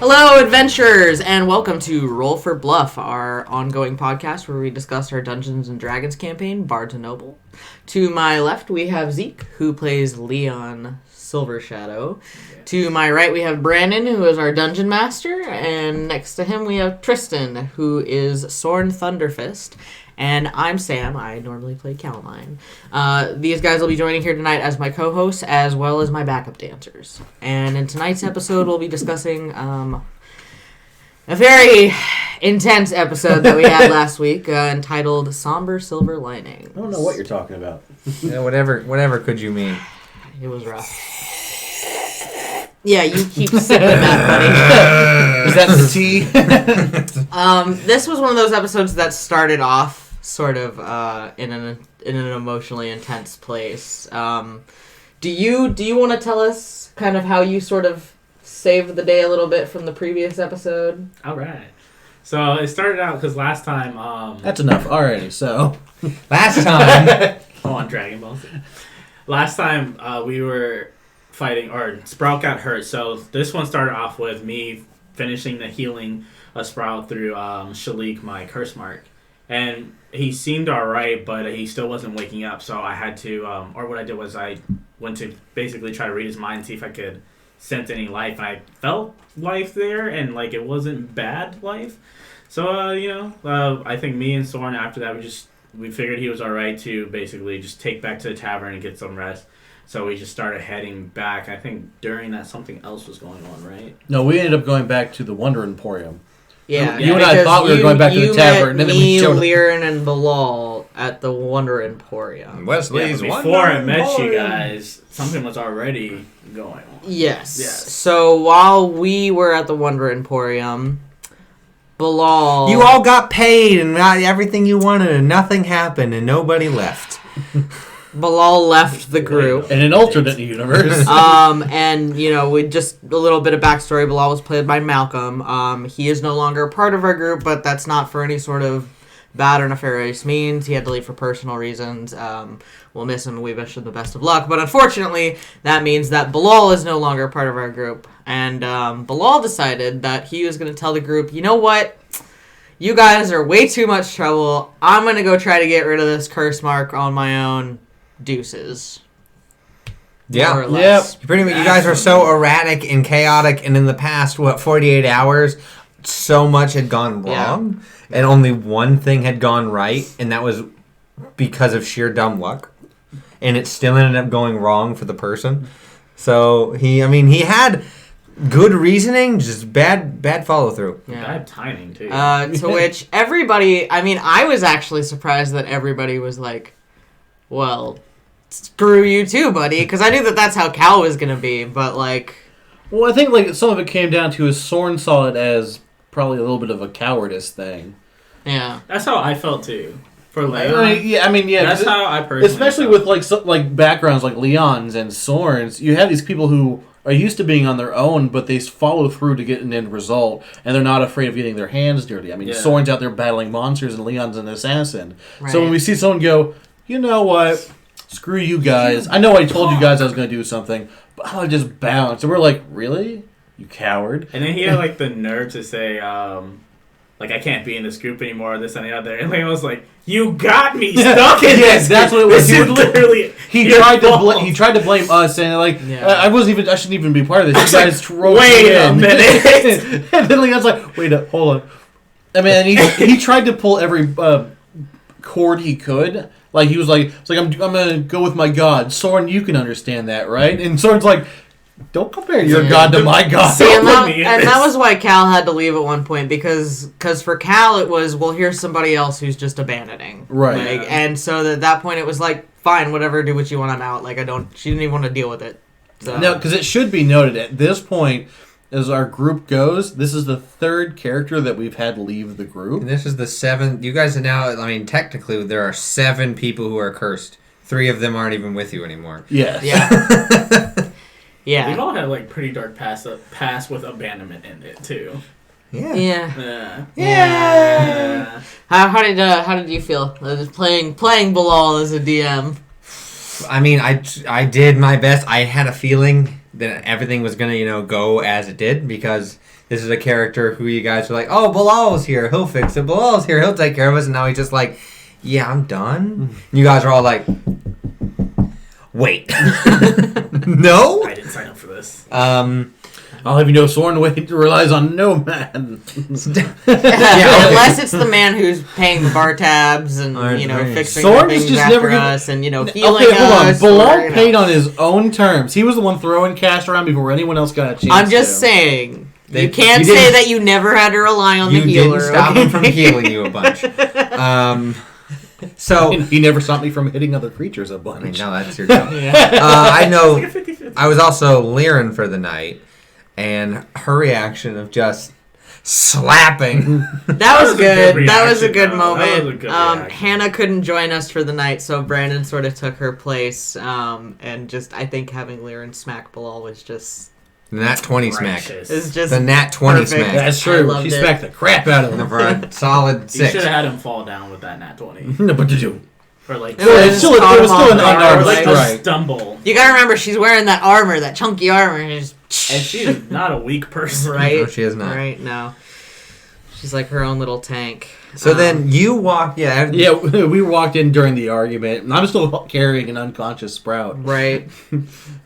Hello, adventurers, and welcome to Roll for Bluff, our ongoing podcast where we discuss our Dungeons & Dragons campaign, Bards and Noble. To my left, we have Zeke, who plays Leon Silvershadow. Okay. To my right, we have Brandon, who is our Dungeon Master, and next to him we have Tristan, who is Soren Thunderfist. And I'm Sam. I normally play Calamine. These guys will be joining here tonight as my co-hosts, as well as my backup dancers. And in tonight's episode, we'll be discussing a very intense episode that we had last week, entitled Somber Silver Lining. I don't know what you're talking about. Yeah, whatever could you mean? It was rough. Yeah, you keep sipping that, buddy. Is that the tea? This was one of those episodes that started off sort of in an emotionally intense place. Do you want to tell us kind of how you sort of saved the day a little bit from the previous episode? All right. So it started out because last time... That's enough already, so... Last time... on Dragon Ball Z. Last time we were fighting, or Sprout got hurt, so this one started off with me finishing the healing of Sprout through Shalik, my curse mark. And he seemed alright, but he still wasn't waking up, so I had to, or what I did was I went to basically try to read his mind and see if I could sense any life. And I felt life there, and like it wasn't bad life. So, I think me and Soren after that, we figured he was alright to basically just take back to the tavern and get some rest. So we just started heading back. I think during that something else was going on, right? No, we ended up going back to the Wonder Emporium. Yeah, you and I thought we were going back to the tavern, and then we showed up. Liren and Bilal at the Wonder Emporium. Wesley's Wonder Before I met you guys, something was already going on. Yes. So while we were at the Wonder Emporium, Bilal... You all got paid and got everything you wanted and nothing happened and nobody left. Bilal left the group. In an alternate universe. And, with just a little bit of backstory, Bilal was played by Malcolm. He is no longer a part of our group, but that's not for any sort of bad or nefarious means. He had to leave for personal reasons. We'll miss him and we wish him the best of luck. But unfortunately, that means that Bilal is no longer a part of our group. And Bilal decided that he was going to tell the group, you know what? You guys are way too much trouble. I'm going to go try to get rid of this curse mark on my own. Deuces. Yeah. Yep. Pretty much, you guys are so erratic and chaotic, and in the past, 48 hours, so much had gone wrong, and only one thing had gone right, and that was because of sheer dumb luck. And it still ended up going wrong for the person. So he had good reasoning, just bad follow through. Yeah. Bad timing too. To which everybody, I was actually surprised that everybody was like, well, screw you too, buddy, because I knew that that's how Cal was going to be, but like... Well, I think some of it came down to is Soren saw it as probably a little bit of a cowardice thing. Yeah. That's how I felt too. For Leon. That's how I personally especially felt. with backgrounds like Leon's and Soren's, you have these people who are used to being on their own, but they follow through to get an end result, and they're not afraid of getting their hands dirty. Soren's out there battling monsters, and Leon's an assassin. Right. So when we see someone go, you know what? Screw you guys. I know I told you guys I was going to do something, but I'll just bounce. And we're like, really? You coward. And then he had the nerve to say, I can't be in this group anymore, this and the other. And Leon was like, you got me stuck in this. That's what it was. He literally... He tried to blame us, and I shouldn't even be part of this. You guys wait a minute. And then Leon's like, wait up, hold on. He tried to pull every cord he could. He was like, I'm gonna go with my god. Soren, you can understand that, right? And Soren's like, don't compare your god to my god. See, and that was why Cal had to leave at one point, because for Cal it was, well, here's somebody else who's just abandoning. Right. And so at that point it was like, fine, whatever, do what you want, I'm out. She didn't even want to deal with it. So. No, because it should be noted, at this point, as our group goes, this is the third character that we've had leave the group. And this is the seventh. You guys are now, technically, there are 7 people who are cursed. 3 of them aren't even with you anymore. Yes. Yeah. Yeah. We've all had, pretty dark past with abandonment in it, too. Yeah. Yeah. How did you feel playing Bilal as a DM? I did my best. I had a feeling that everything was gonna, go as it did, because this is a character who you guys were like, oh, Bilal's here, he'll fix it. Bilal's here, he'll take care of us. And now he's just like, yeah, I'm done. You guys are all like, wait, no, I didn't sign up for this. I'll have you know, Soren relies on no man. Unless it's the man who's paying the bar tabs and fixing things after us and healing us. Bilal paid on his own terms. He was the one throwing cash around before anyone else got a chance. I'm just saying. You can't say that you never had to rely on the healer. You didn't stop him from healing you a bunch. So he never stopped me from hitting other creatures a bunch. I mean, no, that's your job. I know. I was also Liren for the night, and her reaction of just slapping. That was good. That was a good moment. That was a good reaction. Hannah couldn't join us for the night, so Brandon sort of took her place. And just, I think having Liren smack Bilal was just... The Nat 20 smack. It's just the Nat 20 perfect. smack. That's true. She smacked the crap out of him. For a solid 6. You should have had him fall down with that Nat 20. No, but to do. Or like... It was still an unarmed Or like strike. a stumble. You gotta remember, she's wearing that armor, that chunky armor. And she's not a weak person. Right? No, she is not. Right, no. She's like her own little tank. So then you walk... Yeah, we walked in during the argument, and I'm still carrying an unconscious Sprout. Right.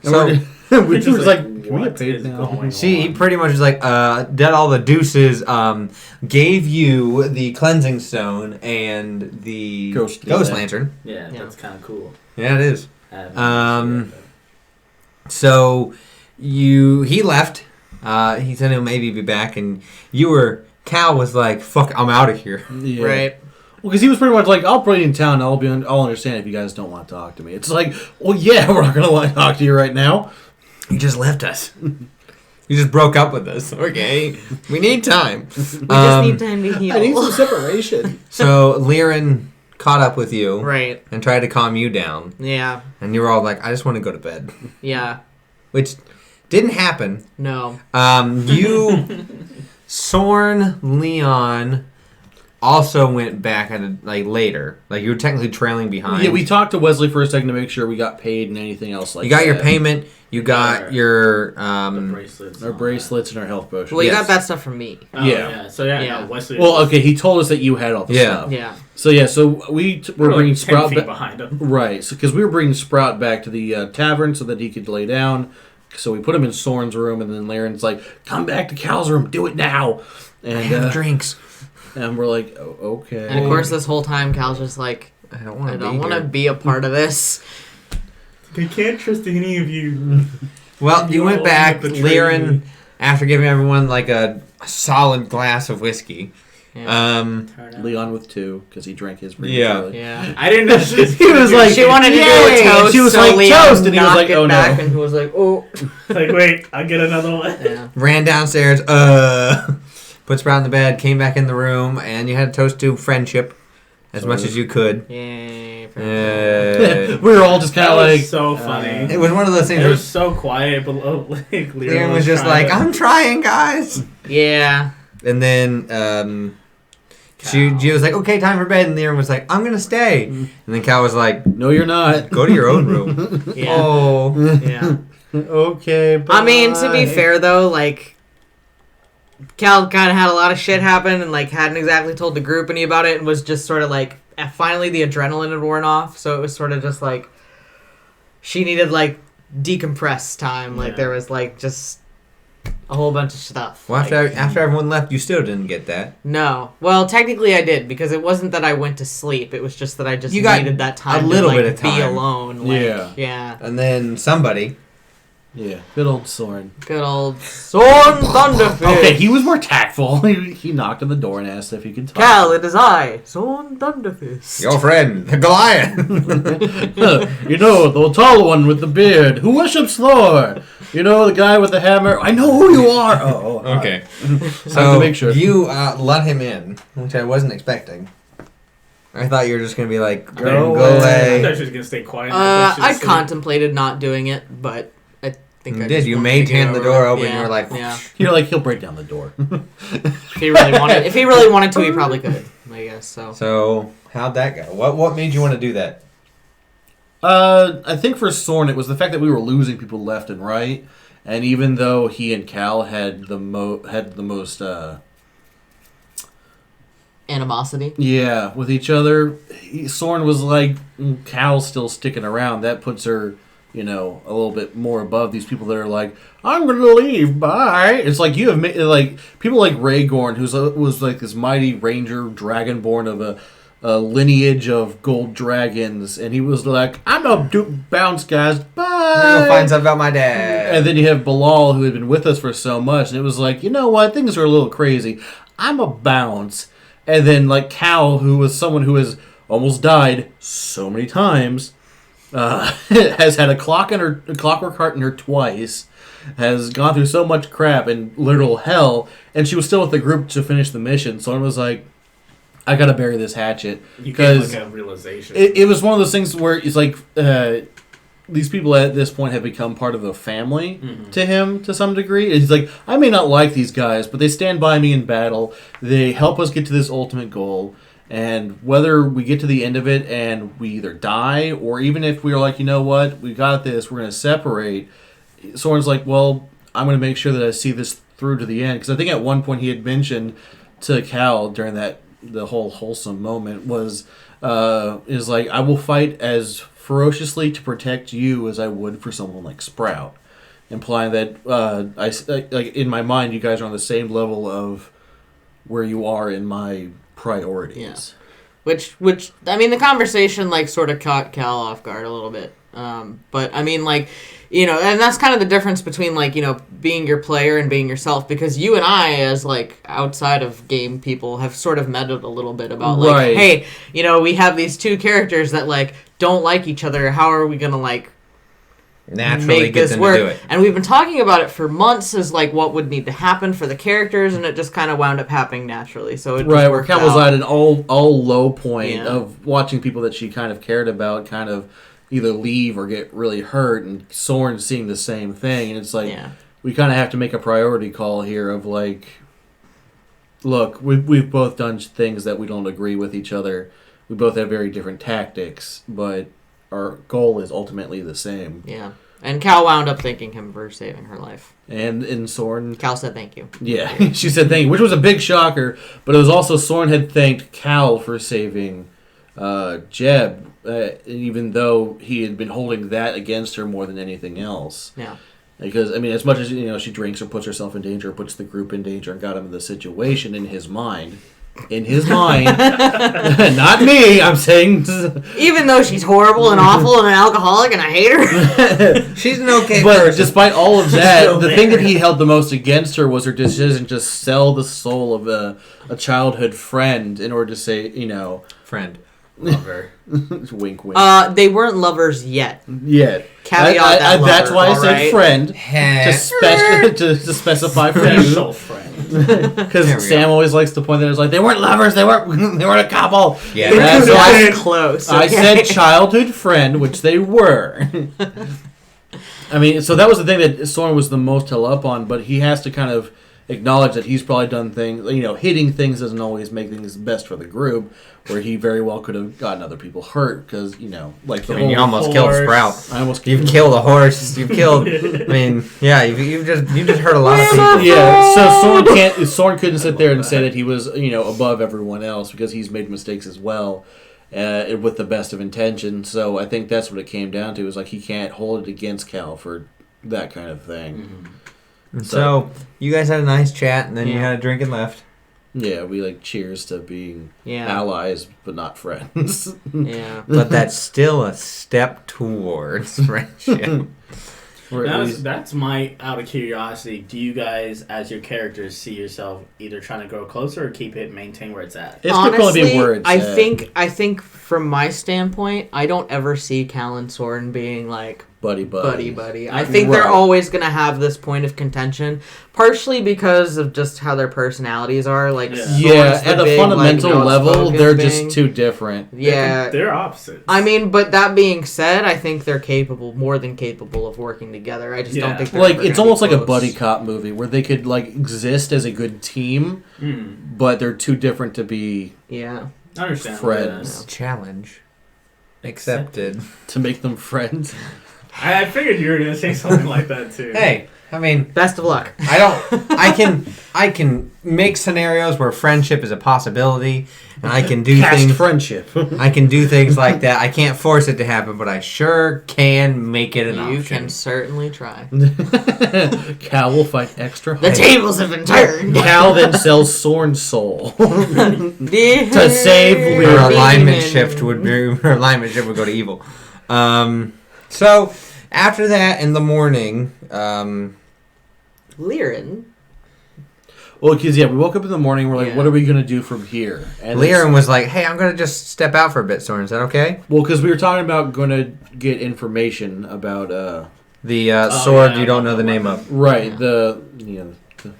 So... we just like, what can we get paid now? He pretty much was like, did all the deuces, gave you the cleansing stone and the ghost lantern. Yeah, that's kind of cool. Yeah, it is. So he left. He said he'll maybe be back, and Cal was like, fuck, I'm out of here. Yeah. Right. Well, because he was pretty much like, I'll put you in town, and I'll understand if you guys don't want to talk to me. It's like, well, yeah, we're not going to want to talk to you right now. You just left us. You just broke up with us. Okay. We need time. We just need time to heal. I need some separation. So Liren caught up with you. Right. And tried to calm you down. Yeah. And you were all like, I just want to go to bed. Yeah. Which didn't happen. No. Soren, Leon... also went back later. Like, you were technically trailing behind. Yeah, we talked to Wesley for a second to make sure we got paid and anything else like that. You got your payment. You got your... bracelets. Our bracelets and our health potions. Well, you got that stuff from me. Oh, yeah. So, no, Wesley... Well, okay, he told us that you had all the stuff. Yeah. So we were bringing Sprout back... behind him. Right, because we were bringing Sprout back to the tavern so that he could lay down. So we put him in Soren's room, and then Laren's like, come back to Cal's room, do it now. And I have drinks. And we're like, oh, okay. And of course, this whole time, Cal's just like, I don't want to be a part of this. They can't trust any of you. Well, you went back, Liren, after giving everyone like a solid glass of whiskey. Yeah. Leon with 2, because he drank his. Yeah. I didn't know he was like, she wanted to do a toast. She was so like, Leon toast, and he was like, oh back no. And he was like, oh. Like, wait, I'll get another one. Yeah. Ran downstairs, put Sprout in the bed, came back in the room, and you had a toast to friendship as much as you could. Yay. We were all just kind of like... so funny. It was one of those things. It was so quiet, but like, Liren was just like, I'm trying, guys. Yeah. And then she was like, okay, time for bed. And Liren was like, I'm going to stay. And then Cal was like, no, you're not. Go to your own room. Yeah. Oh. Yeah. Okay, bye. I mean, to be fair, though, like, Cal kind of had a lot of shit happen and, like, hadn't exactly told the group any about it and was just sort of, like, finally the adrenaline had worn off. So it was sort of just, like, she needed, like, decompress time. Like, there was, like, just a whole bunch of stuff. Well, after everyone left, you still didn't get that. No. Well, technically I did, because it wasn't that I went to sleep. It was just that I just needed that time a little to, like, bit of time. be alone. Like, Yeah. Yeah. And then somebody... Yeah, good old Soren. Good old Soren Thunderfist. Okay, he was more tactful. He knocked on the door and asked if he could talk. Cal, it is I, Soren Thunderfist. Your friend, the Goliath. You know, the tall one with the beard. Who worships Thor? You know, the guy with the hammer. I know who you are. Oh, okay. So to make sure. You let him in, which I wasn't expecting. I thought you were just going to be like, go away. I thought she was going to stay quiet. I contemplated not doing it, but I think I did. You made him the door open. You were like, yeah. You're like, he'll break down the door. If he really wanted to, he probably could. I guess so. So how'd that go? What made you want to do that? I think for Soren, it was the fact that we were losing people left and right, And even though he and Cal had the most animosity. Yeah, with each other, Soren was like, Cal's still sticking around. That puts her, a little bit more above these people that are like, I'm going to leave, bye. It's like you have like people like Rhaegorn, was like this mighty ranger dragonborn of a lineage of gold dragons, and he was like, I'm gonna bounce, guys, bye. I'm gonna find something about my dad. And then you have Bilal, who had been with us for so much, and it was like, you know what, things are a little crazy. I'm a bounce. And then, like, Cal, who was someone who has almost died so many times, has had a clockwork heart in her twice, has gone through so much crap and literal hell, and she was still with the group to finish the mission. So I was like, I gotta bury this hatchet. You get like a realization. It was one of those things where it's like, these people at this point have become part of the family to him to some degree. He's like, I may not like these guys, but they stand by me in battle. They help us get to this ultimate goal. And whether we get to the end of it and we either die, or even if we're like, you know what, we got this, we're going to separate. Soren's like, well, I'm going to make sure that I see this through to the end. Because I think at one point he had mentioned to Cal during the whole wholesome moment is like, I will fight as ferociously to protect you as I would for someone like Sprout, implying that like in my mind you guys are on the same level of where you are in my priorities. Yeah. Which I mean, the conversation like sort of caught Cal off guard a little bit. But I mean, like, and that's kind of the difference between like, being your player and being yourself, because you and I, as like outside of game people, have sort of meddled a little bit about like, hey, we have these two characters that like don't like each other. How are we gonna like naturally make get this them work? to do it? And we've been talking about it for months as like what would need to happen for the characters, and it just kind of wound up happening naturally. So it where Cal was at an all low point of watching people that she kind of cared about kind of either leave or get really hurt, and Soren seeing the same thing, and it's like we kind of have to make a priority call here of like, look, we've both done things that we don't agree with each other. We both have very different tactics, but our goal is ultimately the same. Yeah. And Cal wound up thanking him for saving her life. And Soren... Cal said thank you. Yeah, she said thank you, which was a big shocker, but it was also Soren had thanked Cal for saving Jeb, even though he had been holding that against her more than anything else. Yeah. Because, I mean, as much as, she drinks or puts herself in danger or puts the group in danger and got him in the situation in his mind, not me, I'm saying. Even though she's horrible and awful and an alcoholic and I hate her. She's an okay but person. Despite all of that, the thing that he held the most against her was her decision to sell the soul of a childhood friend in order to say, friend. Lover. Wink, wink. They weren't lovers yet. Yet. Caveat that lover, that's why I said friend. to specify friend. Special friend. Because Sam always likes to point that it's like they weren't lovers, they weren't a couple. Yeah, that's close. Okay? I said childhood friend, which they were. I mean, so that was the thing that Soren was the most held up on, but he has to kind of acknowledge that he's probably done things, hitting things doesn't always make things best for the group, where he very well could have gotten other people hurt, because, like the whole... You almost killed Sprout. You've killed a horse, you've killed... you've just hurt a lot of people. Yeah, so Soren couldn't sit there and say that he was, above everyone else, because he's made mistakes as well, with the best of intentions, so I think that's what it came down to, is like he can't hold it against Cal for that kind of thing. Mm-hmm. So you guys had a nice chat, and then you had a drink and left. Yeah, we cheers to being allies, but not friends. Yeah, but that's still a step towards friendship. That's my, out of curiosity, do you guys, as your characters, see yourself either trying to grow closer or keep it maintain where it's at? Honestly, I think from my standpoint, I don't ever see Cal and Soren being like buddy. I think they're always going to have this point of contention, partially because of just how their personalities are. Like, at a fundamental level, they're just too different. Yeah, they're opposites. I mean, but that being said, I think they're more than capable of working together. I just don't think they're it's almost like a buddy cop movie where they could exist as a good team, but they're too different to be I understand friends. Challenge accepted to make them friends. I figured you were going to say something like that too. Hey, I mean, best of luck. I can make scenarios where friendship is a possibility, and I can do things. Friendship. I can do things like that. I can't force it to happen, but I sure can make it an option. You can certainly try. Cal will fight extra hard. The tables have been turned. Cal then sells Soren's soul to save Lear. Her alignment shift would go to evil. So after that, in the morning, Liren. Well, because we woke up in the morning. We're like, what are we gonna do from here? And Liren was like, "Hey, I'm gonna just step out for a bit, Soren. Is that okay?" Well, because we were talking about going to get information about the sword you don't know the name of. Right. Yeah.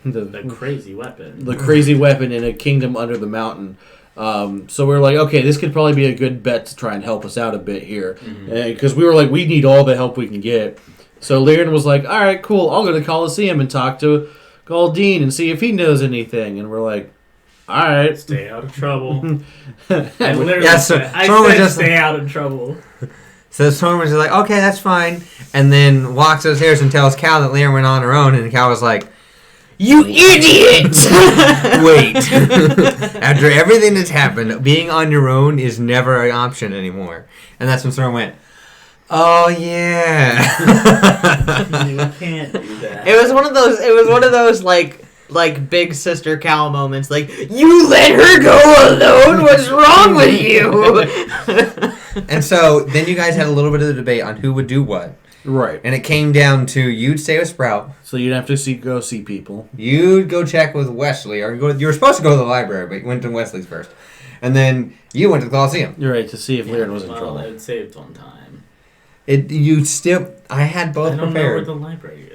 The crazy weapon. The crazy weapon in a kingdom under the mountain. So we were like, okay, this could probably be a good bet to try and help us out a bit here, because we were like, we need all the help we can get. So Liren was like, all right, cool. I'll go to Colosseum and talk to Galdine and see if he knows anything. And we're like, all right, stay out of trouble. I said stay out of trouble. So Storm was like, okay, that's fine, and then walks upstairs and tells Cal that Liren went on her own, and Cal was like, "You idiot!" Wait. After everything that's happened, being on your own is never an option anymore. And that's when Storm went, "Oh yeah." You can't do that. It was one of those like big sister Cal moments. Like, you let her go alone? What's wrong with you? And so then you guys had a little bit of the debate on who would do what. right. And it came down to you'd stay with Sprout. So you'd have to go see people. You'd go check with Wesley, or you were supposed to go to the library, but you went to Wesley's first. And then you went to the Coliseum. You're right, to see if Liren was in trouble. It saved on time. I had both I don't prepared. know where the library is.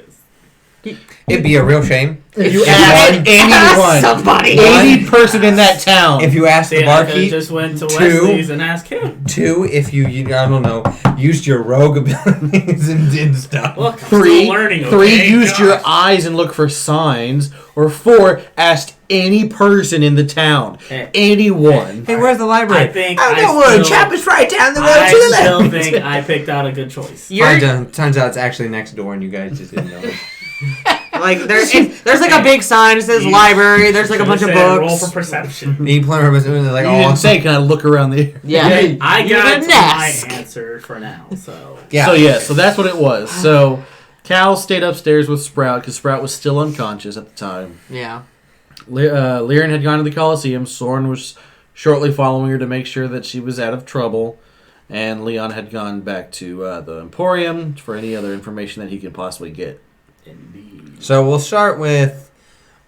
It'd be a real shame. If you ask anyone, somebody, any person in that town. If you asked the barkeep, just went to Wesley's and asked him. 2, if you I don't know, used your rogue abilities and did stuff. Look, I'm still learning. 3, used your eyes and look for signs. Or 4, asked any person in the town. Anyone. Hey, where's the library? Chap is right down the road I to the left. still think I picked out a good choice. Turns out it's actually next door, and you guys just didn't know. Like there's like a big sign that says library. There's like a bunch of books. Roll for perception. Like, you didn't say, can I look around the Yeah. I got my answer for now. So So that's what it was. So Cal stayed upstairs with Sprout because Sprout was still unconscious at the time. Yeah. Liren had gone to the Coliseum. Soren was shortly following her to make sure that she was out of trouble. And Leon had gone back to the Emporium for any other information that he could possibly get. Indeed. So we'll start with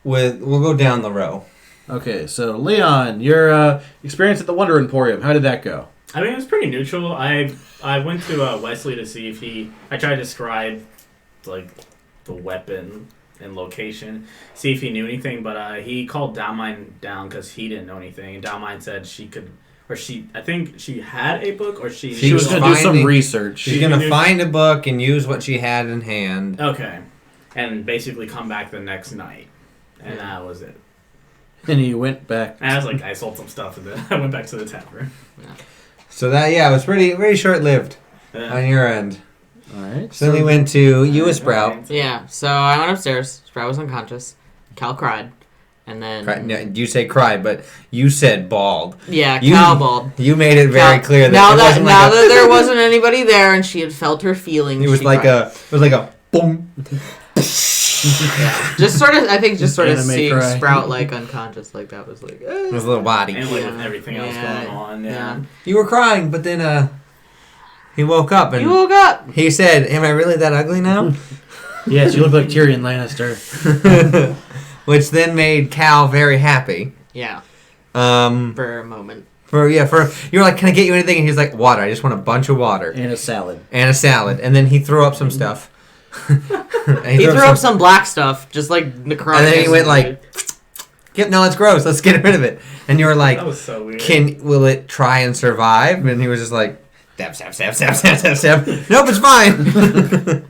we'll go down the row. Okay, so Leon, your experience at the Wonder Emporium, how did that go? I mean, it was pretty neutral. I went to Wesley to see if I tried to describe like the weapon and location, see if he knew anything, but he called Dalmine down because he didn't know anything, and Dalmine said she could. I think she had a book, or she was going to do some research. She's going to find a book and use what she had in hand. Okay. And basically come back the next night. And that was it. And he went back. And I was like, I sold some stuff, and then I went back to the tavern. Yeah. So it was very short-lived on your end. All right. So then we went to you with Sprout. Yeah, so I went upstairs. Sprout was unconscious. Cal cried. And then... You say cried, but you said bawled. Yeah, Cal bawled. You made it very clear that now that there wasn't anybody there and she had felt her feelings, it was like a boom. Yeah. Just sort of seeing Sprout like unconscious like that was like his little body. And with everything else going on. Yeah. You were crying, but then he woke up and you woke up. He said, "Am I really that ugly now?" Yes, you look like Tyrion Lannister. Which then made Cal very happy. Yeah. For a moment. You were like, "Can I get you anything?" And he's like, "Water. I just want a bunch of water and a salad." And then he threw up some stuff. he threw up some black stuff, just like necrotic. And then he went like, "Yep, no, it's gross. Let's get rid of it." And you were like, "That was so weird. Will it try and survive?" And he was just like, "Stab, stab, stab, stab, stab, stab, stab." Nope, it's fine.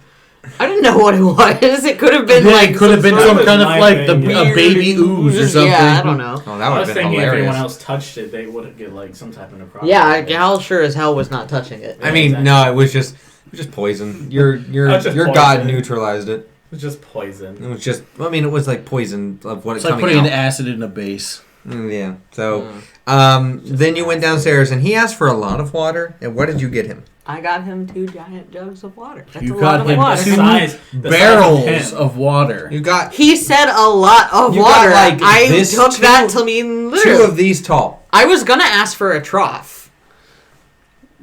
I didn't know what it was. It could have been some kind of like a baby ooze or something. Yeah, I don't know. Oh, that would have been hilarious. If anyone else touched it, they would get like some type of necrotic. Yeah, Gal sure as hell was not touching it. I mean, no, it was just poison. Your god neutralized it. It's just poison. It was just, I mean, it was like poison of what It's it's like coming putting out. an acid in a base. Yeah. So, then you went downstairs, and he asked for a lot of water. And what did you get him? I got him 2 giant jugs of water. That's You a got lot him of water. two barrels of water. You got He said a lot of You water. got, like, I this took that to mean literally. 2 of these tall. I was gonna ask for a trough.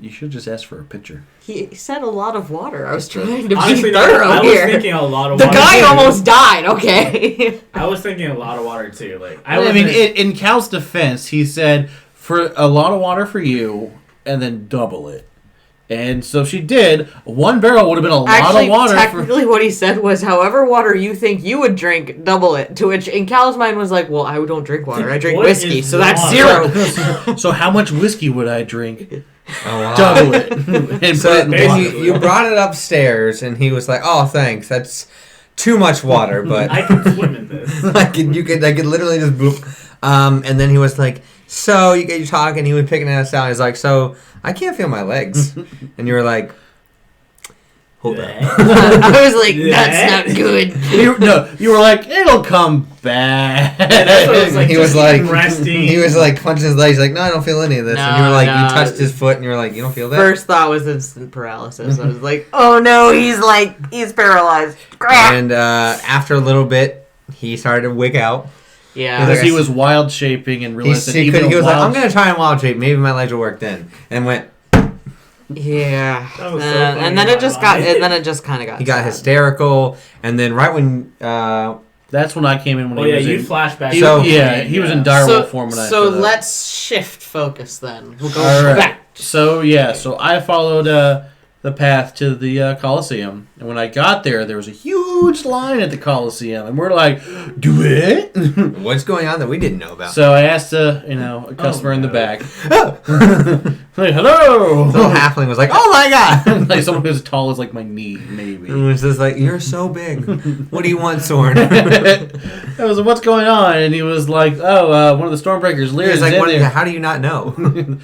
You should just ask for a pitcher. He said a lot of water. I was trying to Honestly, be thorough I was here. thinking a lot of The water. guy too. almost died. Okay. I was thinking a lot of water too. Like I mean, in Cal's defense, he said for a lot of water for you, and then double it. And so she did. 1 barrel would have been a lot of water. Technically, what he said was, however water you think you would drink, double it. To which, in Cal's mind, was like, well, I don't drink water. I drink What whiskey, is so that's water? 0. So how much whiskey would I drink? A lot. Double it. And So put it in then water. you brought it upstairs, and he was like, "Oh, thanks. That's too much water, but I can swim in this. I could literally just bloop." And then he was like, "So you get you talking." He was picking at us out. He's like, "So I can't feel my legs," and you were like, "Hold up." I was like, that's not good. You were like, it'll come back. That's what it was like. He just was like, resting. he was like punching his legs. He's like, "No, I don't feel any of this." and you were No, like, no. you touched his foot, and you were like, "You don't feel that?" First thought was instant paralysis. I was like, oh no, he's paralyzed. And after a little bit, he started to wig out. Yeah. Because he was wild shaping and realized that He even was like, wild "I'm gonna try and wild shape. Maybe my legs will work then." And went. Yeah. That was so funny And then in it just my got. mind. And then it just kind of got. He got sad. hysterical, and then right when That's when I came in. When Oh he yeah, was you in, flashback. he, So- he was in direwolf form when I So showed up. let's shift focus then. We'll go All right. back. So I followed the path to the Coliseum, and when I got there was a huge line at the Coliseum, and we're like, "Do it!" what's going on that we didn't know about? So I asked a customer in the no. back, like, "Hello." The little halfling was like, "Oh my god!" Like someone who's as tall as like my knee, maybe. It was just like, "You're so big. What do you want, Soren?" I was like, "What's going on?" And he was like, "Oh, one of the Stormbreakers, He Lyra's was like, in there." "How do you not know?"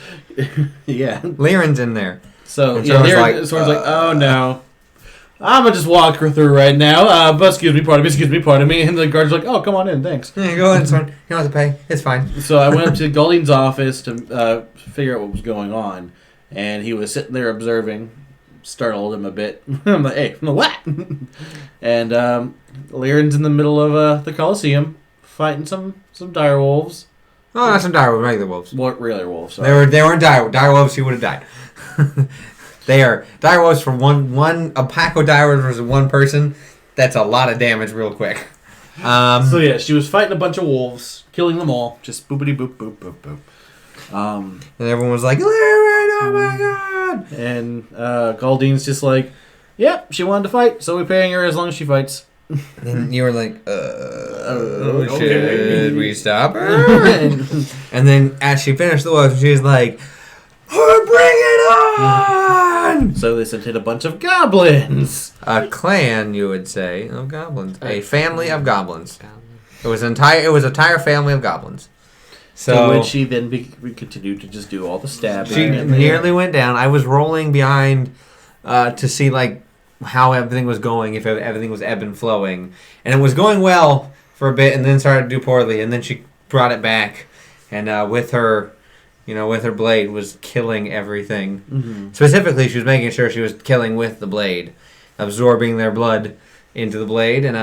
Yeah. Lyran's in there. So And yeah, Soren's Lyra, like, Soren's like, "Oh no, I'm gonna just walk her through right now." But excuse me, pardon me. And the guard's like, "Oh, come on in, thanks." Yeah, go ahead, Soren. You don't have to pay. It's fine. So I went up to Galdine's office to figure out what was going on, and he was sitting there observing. Startled him a bit. I'm like, "Hey, what?" And Lyran's in the middle of the Coliseum fighting some dire wolves. Oh, not some dire regular wolves. What regular wolves? Sorry. They weren't dire wolves. He would have died. They are dire wolves for a pack of dire wolves versus one person. That's a lot of damage real quick. So yeah, she was fighting a bunch of wolves, killing them all. Just boopity boop boop boop boop. And everyone was like, "Lyran, oh my god!" And Galdine's just like, "Yep, she wanted to fight, so we're paying her as long as she fights." And you were like, okay. should we stop her? And then as she finished the wolf, she was like, "Bring it on!" So they sent in a bunch of goblins. A clan, you would say, of goblins. A family of goblins. It was a entire family of goblins. So So which she then continued to just do all the stabbing. she and nearly went down. I was rolling behind to see like how everything was going, if everything was ebb and flowing, and it was going well for a bit, and then started to do poorly, and then she brought it back, and with her blade was killing everything. Mm-hmm. Specifically, she was making sure she was killing with the blade, absorbing their blood into the blade, and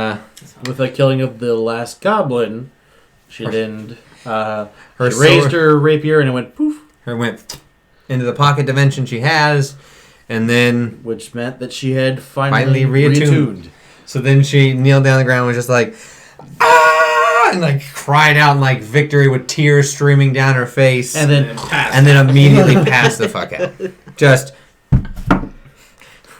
with the killing of the last goblin, she then her she raised sword- her rapier and it went poof, her went into the pocket dimension she has, and then which meant that she had finally reattuned. So then she kneeled down on the ground and was just like, "Ah!" and like cried out in like victory with tears streaming down her face, And then immediately passed the fuck out. Just And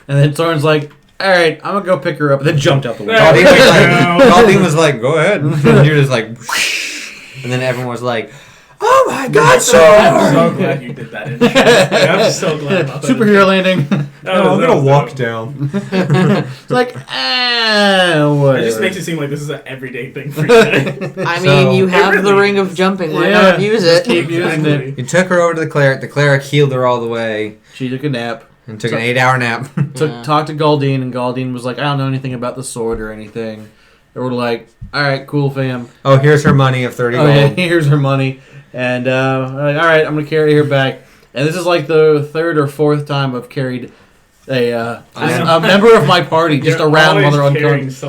then Soren's like, "All right, I'm gonna go pick her up." And then jumped out the window. Galdine was like, "Go ahead," and you're just like, and then everyone was like, "Oh my God, I'm Soren!" so glad you did that. I'm so glad about that. Superhero landing. I'm gonna walk down. It's like, whatever. It just makes it seem like this is an everyday thing for you. I mean, you have the ring of jumping. Why not use it? Keep using it. You took her over to the cleric. The cleric healed her all the way. She took a nap. And took an 8-hour nap. Talked to Galdine, and Galdine was like, I don't know anything about the sword or anything. And we're like, all right, cool, fam. Oh, here's her money of 30 gold. Yeah, here's her money. And we're like, all right, I'm going to carry her back. And this is like the third or fourth time I've carried a member of my party just around while they're unconscious.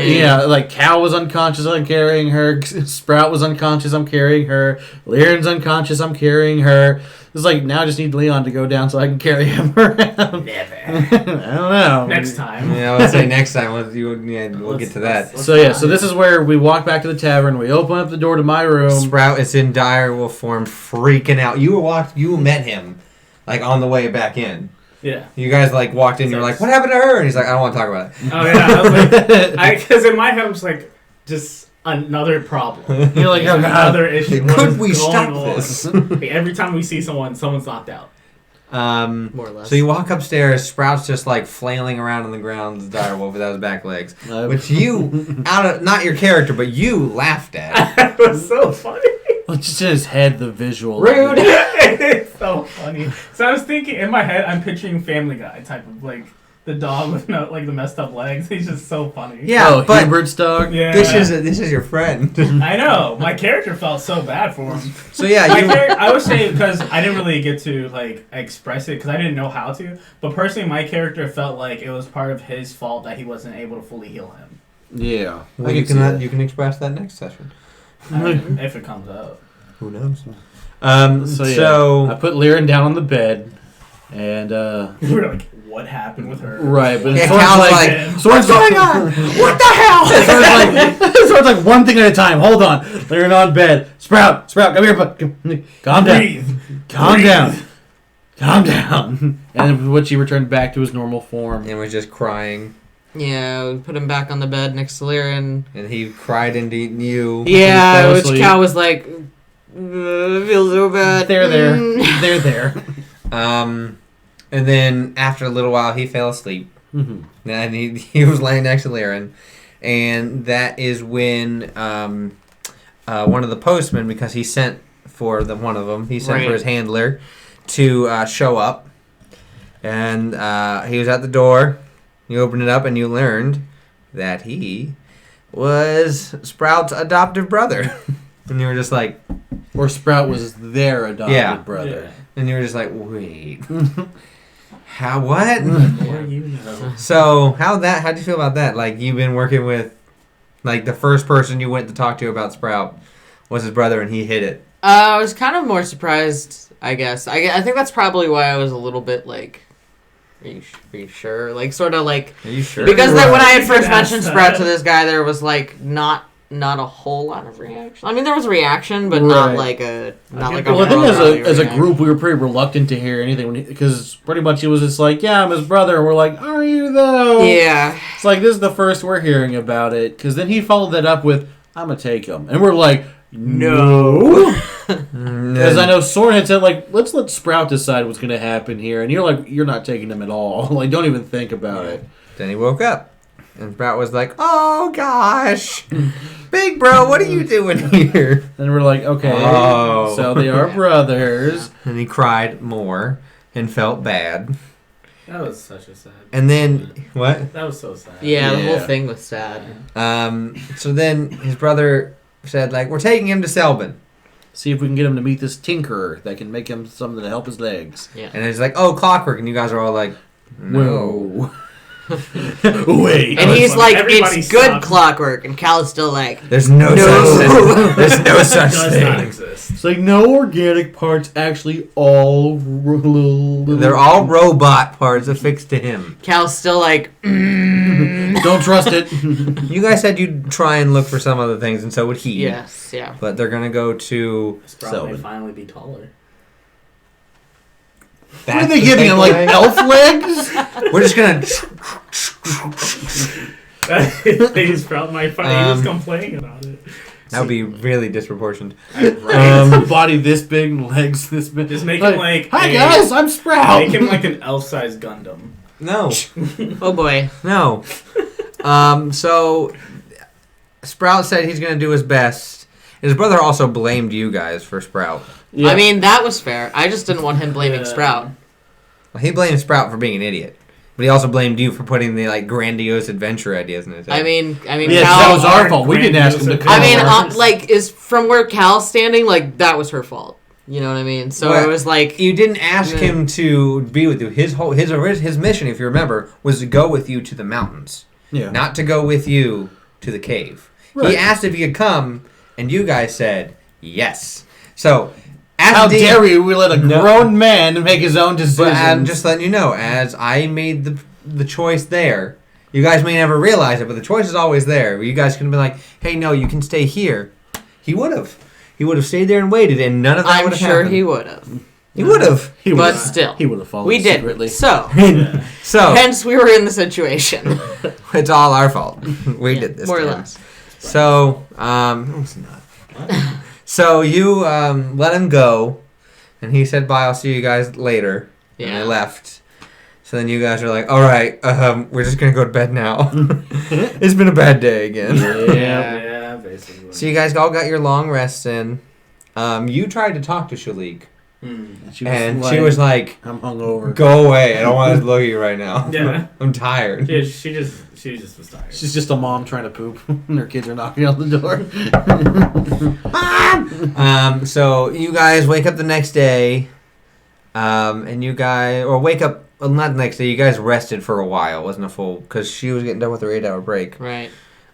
Yeah, like Cal was unconscious, I'm carrying her. Sprout was unconscious, I'm carrying her. Lyran's unconscious, I'm carrying her. It's like, now I just need Leon to go down so I can carry him around. Never. I don't know. Next time. Yeah, I would say next time. We'll get to that. So this is where we walk back to the tavern. We open up the door to my room. Sprout is in dire wolf form, freaking out. You met him, like, on the way back in. Yeah. You guys, like, walked in, you were like, what happened to her? And he's like, I don't want to talk about it. Oh, yeah. I was like, because in my head, I'm just like, just another problem. You're like, another issue. Could we stop this? Every time we see someone's knocked out. More or less. So you walk upstairs, Sprout's just like flailing around on the ground, the dire wolf without his back legs. Which you, not your character, but you laughed at. It was so funny. Well, just in his head, the visual. Rude! It's so funny. So I was thinking, in my head, I'm picturing Family Guy type of, like, the dog with the messed up legs. He's just so funny. Yeah, but Hubert's dog. Yeah. this is your friend. I know. My character felt so bad for him. So yeah, I was saying, because I didn't really get to like express it because I didn't know how to. But personally, my character felt like it was part of his fault that he wasn't able to fully heal him. Yeah. Well, you can express that next session. If it comes up. Who knows? So I put Lyran down on the bed, and we were like, what happened with her? Right, but Cal's what's going on? What the hell? Sword's like one thing at a time. Hold on. Lyran on bed. Sprout, come here, but calm down. Breathe. Calm down. And when she returned back to his normal form, And was just crying. Yeah, we put him back on the bed next to Lyran. And he cried into you. Yeah, which Cal was like, I feel so bad. They're there. And then after a little while, he fell asleep. Mm-hmm. And he was laying next to Lyran. And that is when one of the postmen, because he sent for one of them, he sent for his handler to show up. And he was at the door. You opened it up and you learned that he was Sprout's adoptive brother. And you were just like... Or Sprout was their adopted brother. Yeah. And you were just like, wait. How, what? More you know. So, how'd you feel about that? Like, you've been working with, like, the first person you went to talk to about Sprout was his brother, and he hid it. I was kind of more surprised, I guess. I think that's probably why I was a little bit like, are you sure? Like, sort of like... Are you sure? Because when I had first mentioned Sprout to this guy, there was, like, not a whole lot of reaction. I mean, there was a reaction, but not like a... Not like well, I think as a group, we were pretty reluctant to hear anything, because pretty much he was just like, yeah, I'm his brother, and we're like, are you, though? Yeah. It's like, this is the first we're hearing about it, because then he followed that up with, I'm gonna take him. And we're like, no. Because I know Soren had said, like, let's let Sprout decide what's going to happen here. And you're like, you're not taking him at all. Like, don't even think about it. Then he woke up. And Sprout was like, oh, gosh. Big bro, what are you doing here? And we're like, okay. Oh. So they are brothers. And he cried more and felt bad. That was such a sad... And then, what? That was so sad. Yeah, the whole thing was sad. So then his brother said, like, we're taking him to Selbin. See if we can get him to meet this tinkerer that can make him something to help his legs. Yeah. And he's like, oh, clockwork. And you guys are all like, no. Wait. And he's like, Everybody it's good stopped. clockwork. And Cal is still like, There's no such thing. There's no such Does not thing. exist. It's like, no organic parts, actually all... They're all robot parts affixed to him. Cal's still like, Don't trust it. You guys said you'd try and look for some other things, and so would he. yes, yeah. But they're going to go to Sprout may Selbin. finally be taller. What are they giving him, like, elf legs? We're just going to... Sprout might finally just complain about it. That would be really disproportionate. Body this big, legs this big. Just make him like... Hi guys, I'm Sprout. Make him like an elf-sized Gundam. No. Oh boy. No. So Sprout said he's going to do his best. His brother also blamed you guys for Sprout. Yeah. I mean, that was fair. I just didn't want him blaming Sprout. Well, he blamed Sprout for being an idiot. But he also blamed you for putting the like grandiose adventure ideas in his head. I mean, yeah, Cal, that was our fault. We didn't ask him to come. I mean, like, is from where Cal's standing, like, that was her fault. You know what I mean? So it was like you didn't ask him to be with you. His mission, if you remember, was to go with you to the mountains. Yeah. Not to go with you to the cave. Right. He asked if he could come, and you guys said yes. So, how dare you? We let a grown man make his own decisions. But I'm just letting you know, as I made the choice there, you guys may never realize it, but the choice is always there. You guys could have been like, hey, no, you can stay here. He would have. He would have stayed there and waited, and none of that would have happened. I'm sure he would have. He would have. But still. He would have followed we secretly. did. So. So. Hence, we were in the situation. It's all our fault. We did this. More or less. So, no, it's not. So, you let him go, and he said, bye, I'll see you guys later. Yeah. And they left. So then you guys are like, all right, we're just going to go to bed now. It's been a bad day again. Yeah, basically. So you guys all got your long rests in. You tried to talk to Shalik. And she was like, I'm hungover. Go away. I don't want to look at you right now. Yeah. I'm tired. She just was tired. She's just a mom trying to poop and her kids are knocking on the door. So you guys wake up the next day. And you guys, or wake up, well, not the next day, you guys rested for a while. It wasn't a full, because she was getting done with her 8-hour break. Right.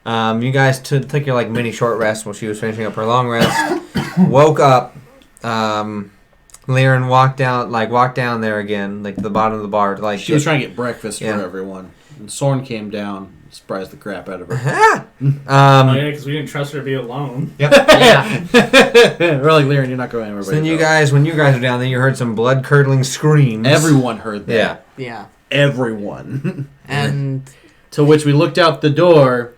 You guys took your like mini short rest while she was finishing up her long rest. Woke up. Liren walked down there again, like to the bottom of the bar. She was trying to get breakfast for everyone. And Soren came down, surprised the crap out of her. Because we didn't trust her to be alone. Yep. We're like, Liren, you're not going anywhere. So then when you guys were down there, you heard some blood-curdling screams. Everyone heard that. Yeah. Everyone. And to which we looked out the door.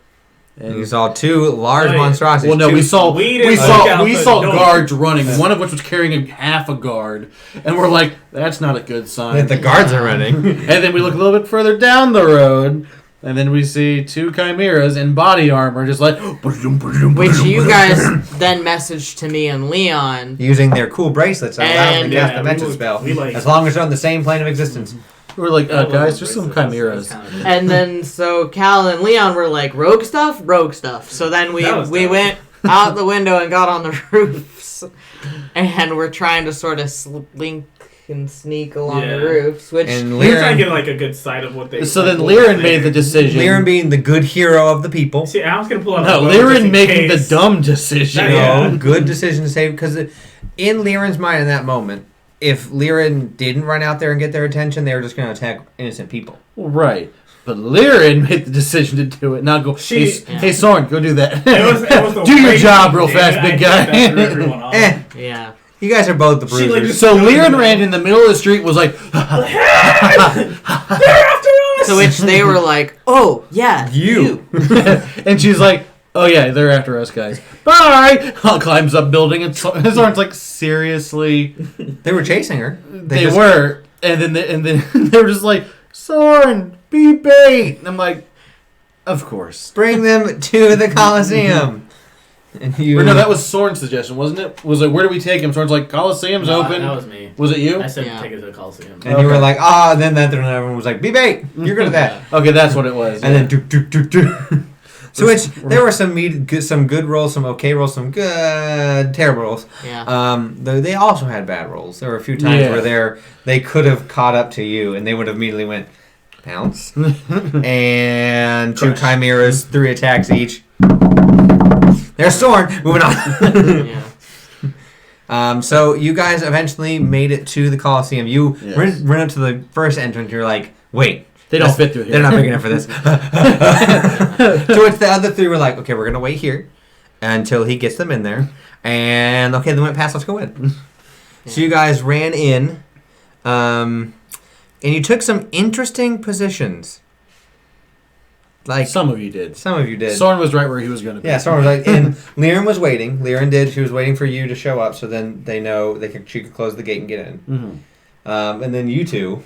And you saw two large monstrosities. Well, no, we saw door. guards running. One of which was carrying half a guard, and we're like, "That's not a good sign." The guards are running. And then we look a little bit further down the road, and then we see two chimeras in body armor, just like. Which you guys then messaged to me and Leon using their cool bracelets that allow them to cast the dimension spell, as long as they're on the same plane of existence. We're like, guys, there's some chimeras. And then so Cal and Leon were like, rogue stuff. So then we went out the window and got on the roofs. And we're trying to sort of slink and sneak along the roofs. And we were trying to get like a good sight of what they. So then Liren made the decision. Liren being the good hero of the people. See, I was gonna pull out. No, Liren making the dumb decision. No, good decision to save, because in Liren's mind in that moment, if Liren didn't run out there and get their attention, they were just going to attack innocent people. Right. But Liren made the decision to do it. Not go, hey, Soren, go do that. It was do your job real fast, big guy. Yeah. You guys are both the bruisers. So Liren ran in the middle of the street, was like, they're after us! To which they were like, oh, yeah, you. And she's like, oh yeah, they're after us, guys. Bye! Climbs up building, and Soren's like, seriously? They were chasing her. They were. And then they were just like, Soren, be bait! And I'm like, of course. Bring them to the Coliseum. And no, that was Soren's suggestion, wasn't it? Was it, where do we take him? Soren's like, Coliseum's open. That was me. Was it you? I said take it to the Coliseum. And you were like, then everyone was like, be bait! You're good at that. Okay, that's what it was. And then So there were some good rolls, some okay rolls, some good terrible rolls. Yeah. They also had bad rolls. There were a few times where they could have caught up to you, and they would have immediately went pounce. And two chimeras, 3 attacks each. There's Soren. Moving on. Yeah. So you guys eventually made it to the Coliseum. You run up to the first entrance. You're like, wait. They don't fit through here. They're not big enough for this. To which the other 3 were like, okay, we're going to wait here until he gets them in there. And, okay, they went past, let's go in. So you guys ran in, and you took some interesting positions. Like some of you did. Soren was right where he was going to be. Yeah, Soren was like, and Liren was waiting. She was waiting for you to show up, so then they know she could close the gate and get in. Mm-hmm. And then you two...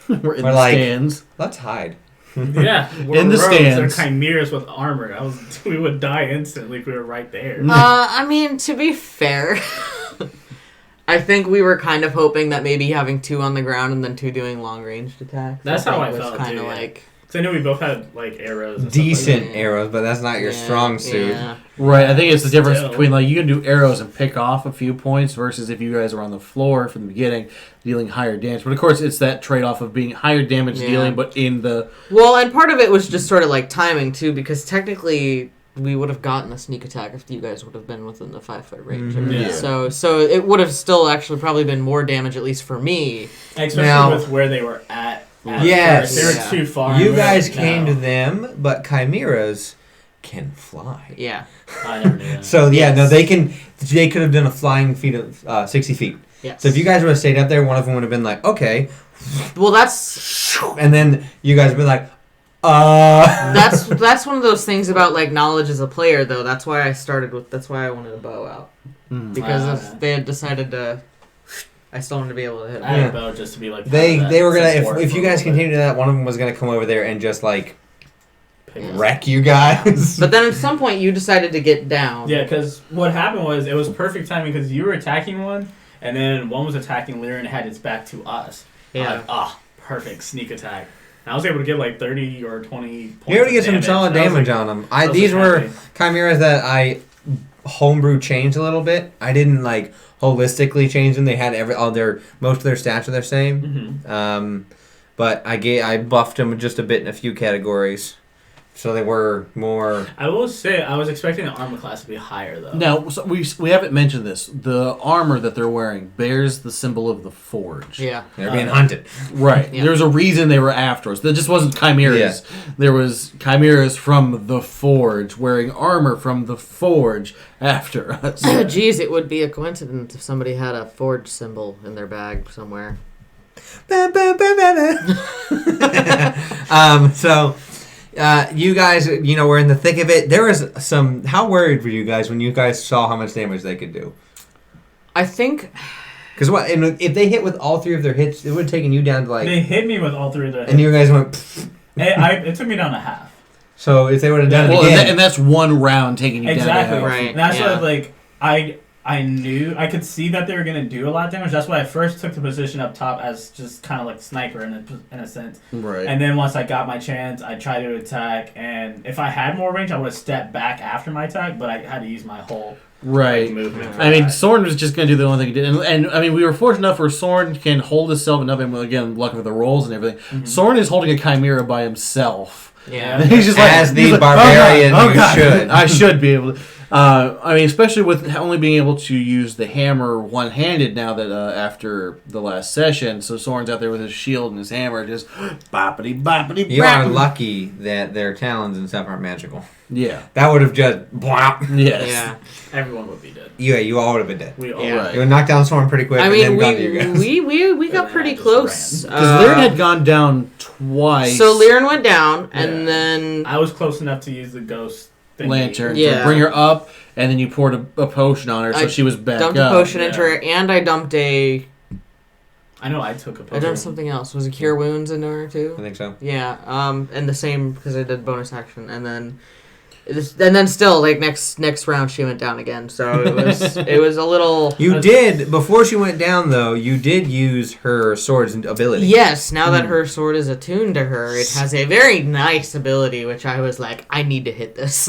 We're in the stands. Let's hide. Yeah, we're in the rogues. stands. They're chimeras with armor. We would die instantly if we were right there. I mean, to be fair, I think we were kind of hoping that maybe having 2 on the ground and then 2 doing long-ranged attacks. That's how I was felt, kind of too, like... Because I knew we both had, like, arrows. And Decent stuff like arrows, but that's not your strong suit. Yeah. Right, I think it's the difference Still. between, like, you can do arrows and pick off a few points versus if you guys were on the floor from the beginning, dealing higher damage. But, of course, it's that trade-off of being higher damage dealing, but in the... Well, and part of it was just sort of, like, timing, too, because technically... we would have gotten a sneak attack if you guys would have been within the 5-foot range. Yeah. So it would have still actually probably been more damage, at least for me. Especially with where they were at Yes. first. They were too far. You guys came to them, but chimeras can fly. Yeah. I never knew that. So no, they could have done a flying feet of 60 feet. Yes. So if you guys would have stayed up there, one of them would have been like, okay. Well, that's... And then you guys would be like, That's one of those things about, like, knowledge as a player, though. That's why I wanted a bow out. Because if they had decided to... I still wanted to be able to hit I had a bow just to be like... They were going to... If you guys continued to that, one of them was going to come over there and just, like, wreck you guys. But then at some point, you decided to get down. Yeah, because what happened was, it was perfect timing because you were attacking one, and then one was attacking Lyra and had its back to us. Yeah. Like, perfect sneak attack. And I was able to get like 30 or 20 points. You were able to get some damage. solid damage on them. These were chimeras that I homebrew changed a little bit. I didn't like holistically change them. They had most of their stats are the same. Mm-hmm. But I buffed them just a bit in a few categories. So they were more... I will say, I was expecting the armor class to be higher, though. Now, so we haven't mentioned this. The armor that they're wearing bears the symbol of the Forge. Yeah. They're being hunted. Right. Yeah. There's a reason they were after us. That just wasn't chimeras. Yeah. There was chimeras from the Forge wearing armor from the Forge after us. Geez, it would be a coincidence if somebody had a Forge symbol in their bag somewhere. So... you guys, were in the thick of it. There was some... How worried were you guys when you guys saw how much damage they could do? I think... Because if they hit with all 3 of their hits, it would have taken you down to like... They hit me with all 3 of their hits. And you guys went... It took me down to half. So if they would have done it again... And that's one round taking you Exactly. down to half. Right. And that's what, like, I knew, I could see that they were going to do a lot of damage. That's why I first took the position up top as just kind of like sniper in a sense. Right. And then once I got my chance, I tried to attack. And if I had more range, I would have stepped back after my attack, but I had to use my whole movement. I mean, Soren was just going to do the only thing he did. And I mean, we were fortunate enough where Soren can hold himself enough, and again, lucky with the rolls and everything. Mm-hmm. Soren is holding a chimera by himself. Yeah. He's just as the barbarian you should. I should be able to. I mean, especially with only being able to use the hammer one-handed now that after the last session, so Soren's out there with his shield and his hammer, just boppity boppity. You are lucky that their talons and stuff aren't magical. Yeah, that would have just. Yes. Yeah. Everyone would be dead. Yeah, you all would have been dead. We all. Yeah. Right. You would knock down Soren pretty quick. I and mean, then to you guys. we got pretty close. Because Lyran had gone down twice. So Lyran went down, and then I was close enough to use the ghost thingy. Lantern to bring her up, and then you poured a potion on her, so she was back dumped up. a potion into her, and I dumped I took a potion. I done something else. Was it Cure Wounds into her too? I think so. Yeah. And the same because I did bonus action, and then still like next round she went down again. So it was a little. You did before she went down though. You did use her sword's ability. Yes. Now that her sword is attuned to her, it has a very nice ability, which I was like, I need to hit this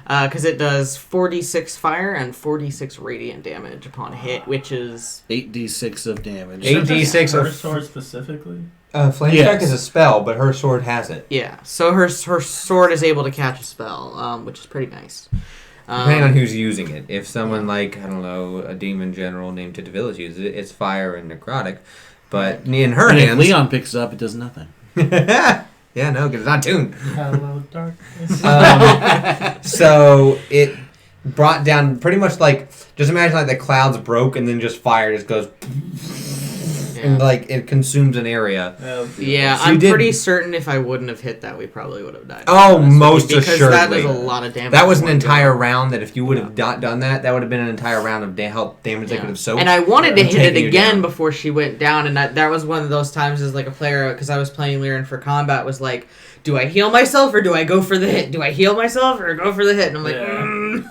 because it does 46 fire and 46 radiant damage upon hit, which is 8d6 of damage. 8d6 her of sword specifically. Flame Strike is a spell, but her sword has it. Yeah, so her sword is able to catch a spell, which is pretty nice. Depending on who's using it. If someone like, I don't know, a demon general named Titavilis uses it, it's fire and necrotic. But in her hands... if Leon picks it up, it does nothing. Yeah, no, because it's not tuned. Hello, darkness. So it brought down pretty much like... Just imagine like the clouds broke and then just fire just goes... And like it consumes an area. Yeah, so I'm pretty certain if I wouldn't have hit that, we probably would have died. Oh, most because assuredly. That does a lot of damage. That was an entire round that if you would have done that, that would have been an entire round of health damage they could have soaked. And I wanted to hit it again down. before she went down, and that was one of those times as like a player, because I was playing Lyran for combat, was like, do I heal myself or do I go for the hit? Do I heal myself or go for the hit? And I'm like,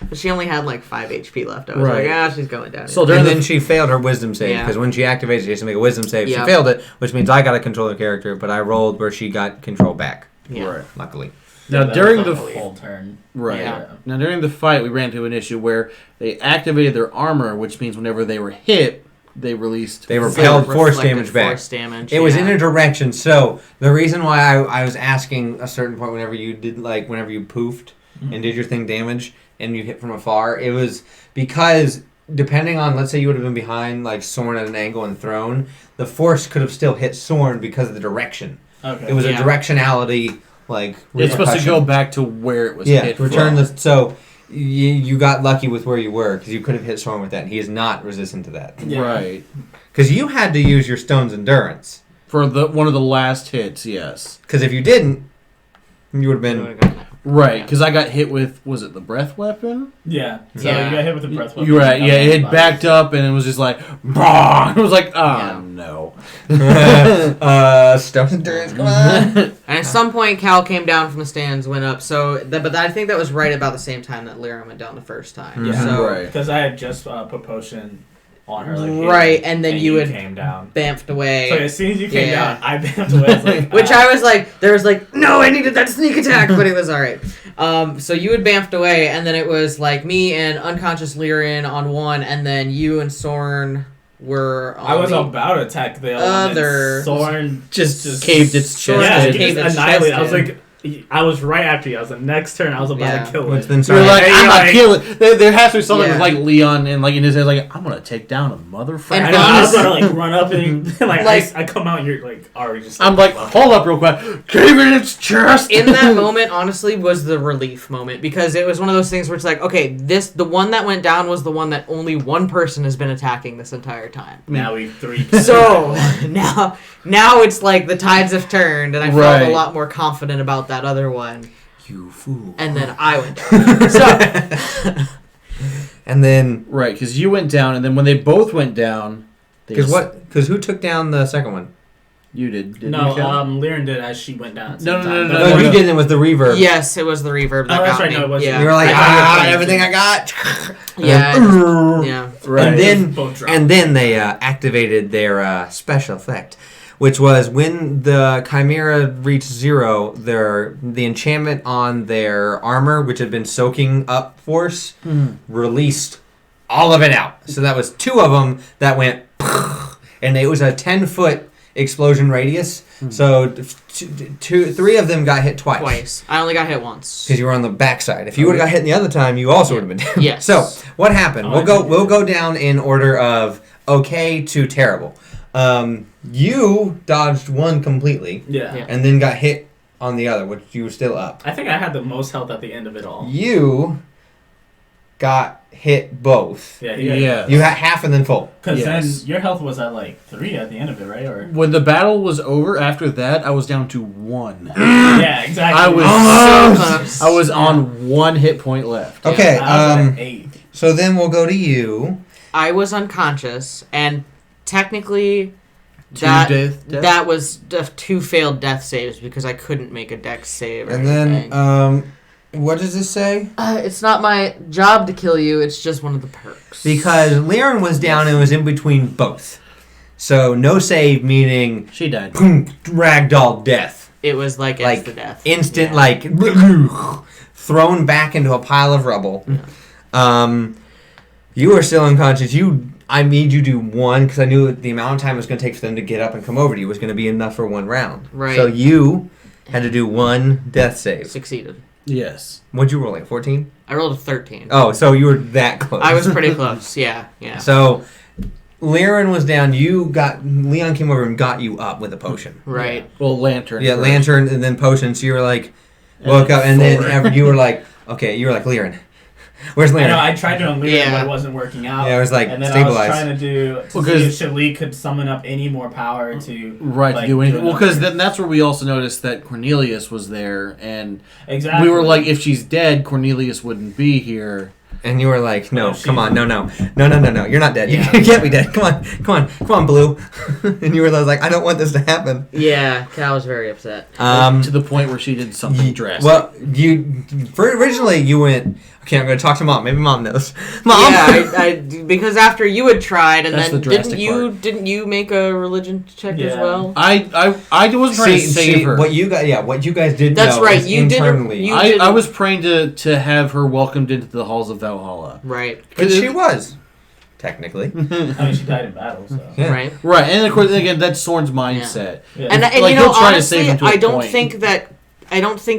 But she only had like 5 HP left. I was like, she's going down. So then she failed her wisdom save because when she activates, she has to make a wisdom save. She failed it, which means I got to control the character, but I rolled where she got control back. Yeah. Right. Luckily. Now during the whole turn. Right. Yeah. Now during the fight, we ran into an issue where they activated their armor, which means whenever they were hit, they repelled force damage back. It was in a direction. So the reason why I was asking a certain point whenever you poofed and did your thing damage and you hit from afar, it was because depending on, let's say you would have been behind like Soren at an angle and thrown, the force could have still hit Soren because of the direction. Okay. It was a directionality. Like it's supposed to go back to where it was hit. So you got lucky with where you were because you could have hit Soren with that. And he is not resistant to that. Yeah. Right. Because you had to use your Stone's Endurance for one of the last hits. Yes. Because if you didn't, you would have been right. Because I got hit with the breath weapon? Yeah. So you got hit with the breath weapon. You're right. Yeah, it had backed up and it was just like, it was like, no. Stone's Endurance, come on. And at some point, Cal came down from the stands, went up. But I think that was right about the same time that Lyra went down the first time. Yeah. So, because I had just put potion on her. Like, right, and then you had came down. Bamfed away. So as soon as you came down, I bamfed away. I was like, which I was like, there was like, no, I needed that sneak attack, but it was all right. So you had bamfed away, and then it was like me and unconscious Lyrian on one, and then you and Soren were on I was about to attack the other. Soren just caved its chest. Yeah, just annihilated. I was like, I was right after you. I was the next turn. I was about to kill it. You're like, I'm not killing. There has to be something with like Leon and like in his head, like I'm gonna take down a motherfucker. And I was gonna like run up and like I come out and you're like already just. I'm like, hold up, real quick, cave in its chest. In that moment, honestly, was the relief moment because it was one of those things where it's like, okay, the one that went down was the one that only one person has been attacking this entire time. Now we 3. So now it's like the tides have turned, and I felt a lot more confident about that other one. You fool. And then I went down. So, and then because you went down, and then when they both went down, because who took down the second one? You did. No, Lyran did as she went down. No, you did it with the reverb. Yes, it was the reverb. That that's right. No, it was. Yeah. You were like, everything I got. Yeah. Right. And then they activated their special effect, which was when the Chimera reached 0, the enchantment on their armor, which had been soaking up force, released all of it out. So that was 2 of them that went, and it was a 10-foot explosion radius. So 3 of them got hit twice. I only got hit once because you were on the backside. If you would have got hit the other time, you also would have been down. Yes. So what happened? We'll go down in order of okay to terrible. You dodged one completely. Yeah. And then got hit on the other, which you were still up. I think I had the most health at the end of it all. You got hit both. Yeah. You had half and then full. Because then your health was at like 3 at the end of it, right? Or when the battle was over, after that, I was down to 1. Yeah, exactly. I was on 1 hit point left. Okay. I was at 8. So then we'll go to you. I was unconscious, and technically that was 2 failed death saves because I couldn't make a dex save. And then what does this say? It's not my job to kill you. It's just one of the perks. Because Lyran was down and was in between both. So no save, meaning she died. Ragdoll death. It was like instant death. Instant, thrown back into a pile of rubble. Yeah. You were still unconscious. I made you do 1 because I knew the amount of time it was going to take for them to get up and come over to you was going to be enough for 1 round. Right. So you had to do 1 death save. Succeeded. Yes. What'd you roll, like 14? I rolled a 13. Oh, so you were that close. I was pretty close, yeah. So Lyran was down. Leon came over and got you up with a potion. Right. Yeah. Well, lantern. Yeah, first. Lantern and then potion. So you were like, woke up, and then you were like, okay, you were like, Lyran. Where's Lyran? I know, I tried to unleash it, but it wasn't working out. Yeah, it was like, and then stabilize. I was trying to see if Shalik could summon up any more power to to do anything. Well, because then that's where we also noticed that Cornelius was there, and exactly we were like, if she's dead, Cornelius wouldn't be here. And you were like, no, Oh, come on, no, you're not dead. Yeah. You can't be dead. Come on, Blue. And you were like, I don't want this to happen. Yeah, Cal was very upset. To the point where she did something drastic. Well, originally you went, okay, I'm going to talk to Mom. Maybe Mom knows. Mom! Yeah, I because after you had tried, and That's then the drastic didn't you make a religion check as Yeah. well? I wasn't trying to save her. What you guys did That's know right, is you didn't- internally. you- I was praying to have her welcomed into the halls of Valhalla. Right. But she was, technically. I mean, she died in battle, so. Yeah. Right. Right, and of course, again, that's Soren's mindset. Yeah. And Like, you know, he'll try to honestly, save him to a I don't point. think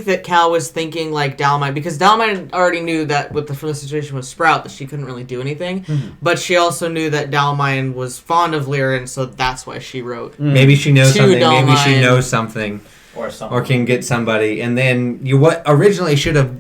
that Cal was thinking like Dalmine, because Dalmine already knew that from the situation with Sprout that she couldn't really do anything, but she also knew that Dalmine was fond of Lyran, so that's why she wrote. Maybe she knows To something. Maybe she Dalmine. knows something. Or something. Or can get somebody. And then what originally should have,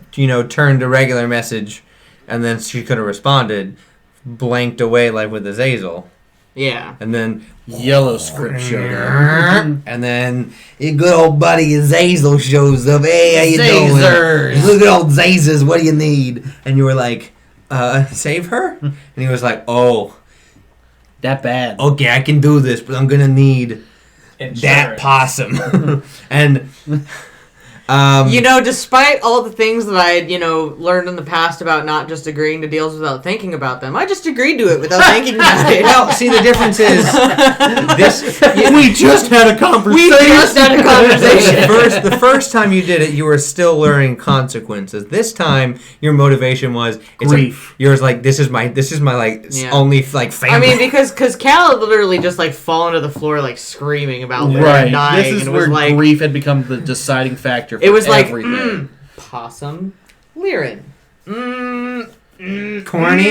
turned a regular message, and then she could have responded, blanked away like with Azazel. Yeah. And then Yellow script showed up. and then your good old buddy Azazel shows up. Hey, how you Zazers. doing? Look at old Zazers. What do you need? And you were like, save her? And he was like, oh, That bad. okay, I can do this, but I'm gonna need Insurance. that possum. And Despite all the things that I had, learned in the past about not just agreeing to deals without thinking about them, I just agreed to it without thinking about it. well, see, the difference is this. We just had a conversation. We just had a conversation. The first time you did it, you were still learning consequences. This time, your motivation was Grief. Yours like this is my Yeah. only family. I mean, because Cal had literally just fallen to the floor screaming about Lyran Right. dying, This is and it where was grief had become the deciding factor for it was everything. possum, Lyran. corny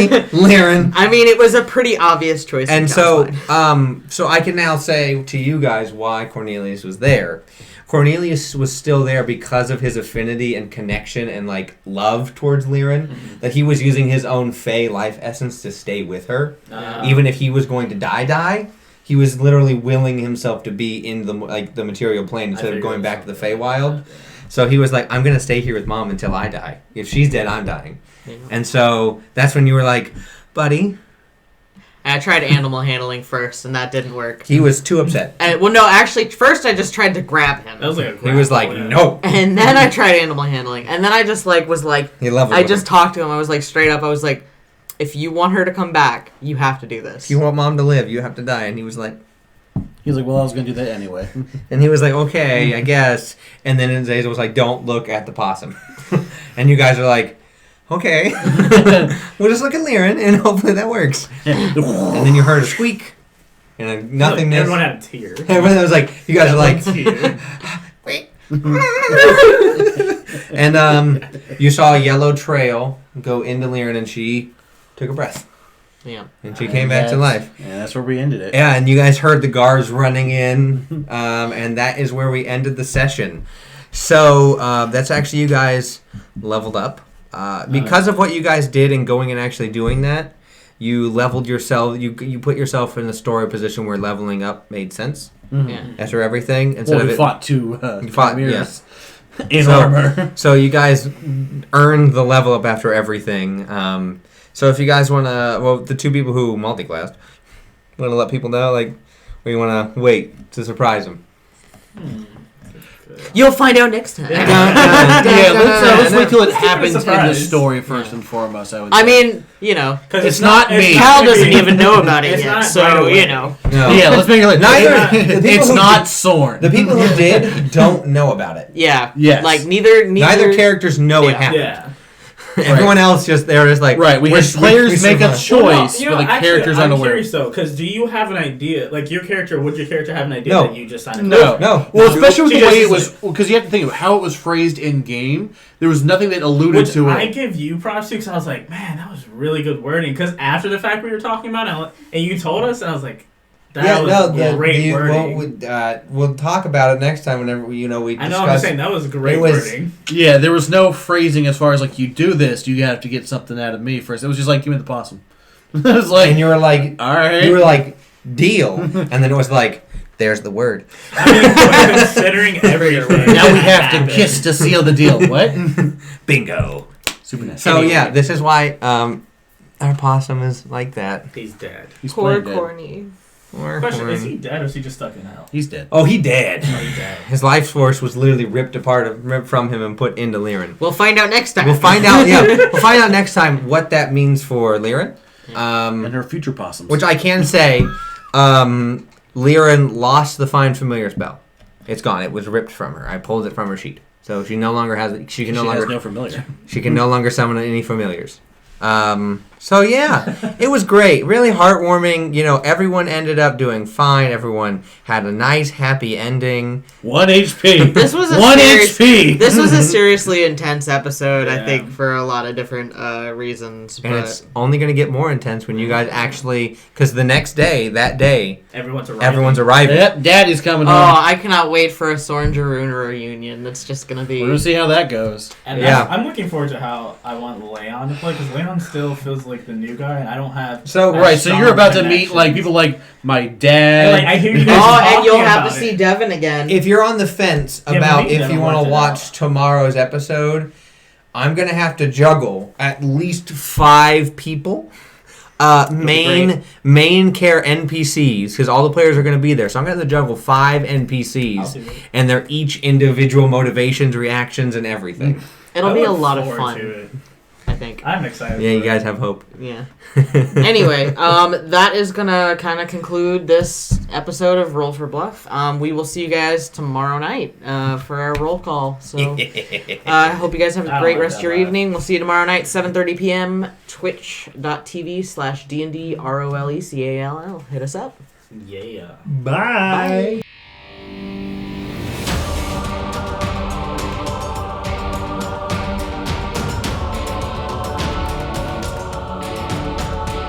Lyran. I mean, it was a pretty obvious choice. And in Cal's mind. so I can now say to you guys why Cornelius was there. Cornelius was still there because of his affinity and connection and love towards Lyran. That he was using his own Fey life essence to stay with her, even if he was going to die. He was literally willing himself to be in the material plane instead of going back to the Feywild. So he was like, I'm gonna stay here with Mom until I die. If she's dead, I'm dying. Yeah. And so that's when you were like, buddy. I tried animal handling first, and that didn't work. He was too upset. Actually, first I just tried to grab him. That was like a He was like, no. And then I tried animal handling, and then I just was like, He leveled I with just him. talked to him. I was straight up. I was like, if you want her to come back, you have to do this. If you want Mom to live, you have to die. And he was like, He's like, well, I was going to do that anyway. okay, I guess. And then Azazel was like, don't look at the possum. And you guys are like, okay. We'll just look at Lyran, and hopefully that works. And then you heard a squeak. And a nothingness. Everyone had a tear. Everyone was like, you guys are like, and you saw a yellow trail go into Lyran, and she took a breath. Yeah. And she came back to life. And that's where we ended it. Yeah, and you guys heard the guards running in, and that is where we ended the session. So that's actually you guys leveled up. Because of what you guys did in going and actually doing that, you leveled yourself. You put yourself in a story position where leveling up made sense Yeah. after everything. Well, we fought two fought, yes. In So- armor. So you guys earned the level up after everything. So if you guys want to, the two people who multi-classed, want to let people know, or you want to wait to surprise them? You'll find out next time. Yeah, let's wait till it happens in the surprise. story first and foremost. I would I say. mean, Because It's not me. Cal doesn't even know about it It's yet, not so right away. No. Yeah, let's make it like Neither- the people It's who not did- Soren. The people who did don't know about it. Yeah. Yes. Neither Characters know it Yeah. happened. Yeah. Everyone else they're just like Right, we had players make a choice, Well, no, but the actually, characters I'm unaware. curious though, because do you have an idea? Would your character have an idea No. that you just signed? No. No. Well, especially with She the way it just was, because you have to think of how it was phrased in game. There was nothing that alluded Which to it. I give you props to, because I was like, man, that was really good wording. Because after the fact we were talking about it, and you told us, and I was like, that was great wording. We'll talk about it next time whenever we I know, discuss. I'm just saying that was great It was- wording. Yeah, there was no phrasing as far as you do this, you have to get something out of me first. It was just give me the possum. It was like, And you were like, all right. you were like, deal, and then it was like, there's the word. I mean, considering everything. now we have to kiss to seal the deal. What? Bingo. Supernatural. So yeah, this is why our possum is like that. He's dead. He's Poor dead. corny. Question: is he dead or is he just stuck in hell? He's dead. Oh, he dead. Oh, he's dead. His life force was literally ripped from him and put into Liren. We'll find out next time. We'll find out. Yeah, we'll find out next time what that means for Liren. And her future possums. Which I can say, Liren lost the Find Familiar spell. It's gone. It was ripped from her. I pulled it from her sheet, so she no longer has it. She has no familiar. She can no longer summon any familiars. So yeah, it was great. Really heartwarming. You know, everyone ended up doing fine. Everyone had a nice, happy ending. 1 HP. This was a HP. This was a seriously intense episode, I think, for a lot of different reasons. And it's only going to get more intense when you guys actually, because the next day, everyone's arriving. Yep, Daddy's coming Oh, home. I cannot wait for a Soren Jaruna reunion. That's just going to be... We're going to see how that goes. And I'm looking forward to how I want Leon to play, because Leon still feels like the new guy, and I don't have... So you're about to meet like people like my dad. And, I hear you guys and you'll have to about see it. Devin again. If you're on the fence about if you want to watch tomorrow's episode, I'm going to have to juggle at least 5 people. Main care NPCs, because all the players are going to be there. So I'm going to have to juggle 5 NPCs, and they're each individual motivations, reactions, and everything. It'll be a lot of fun. I think. I'm excited. Yeah, you guys have hope. Yeah. Anyway, that is gonna kind of conclude this episode of Roll for Bluff. We will see you guys tomorrow night for our roll call. So I hope you guys have a great rest of your evening. We'll see you tomorrow night, 7:30 p.m. Twitch.tv/DNDROLECALL. Hit us up. Yeah. Bye.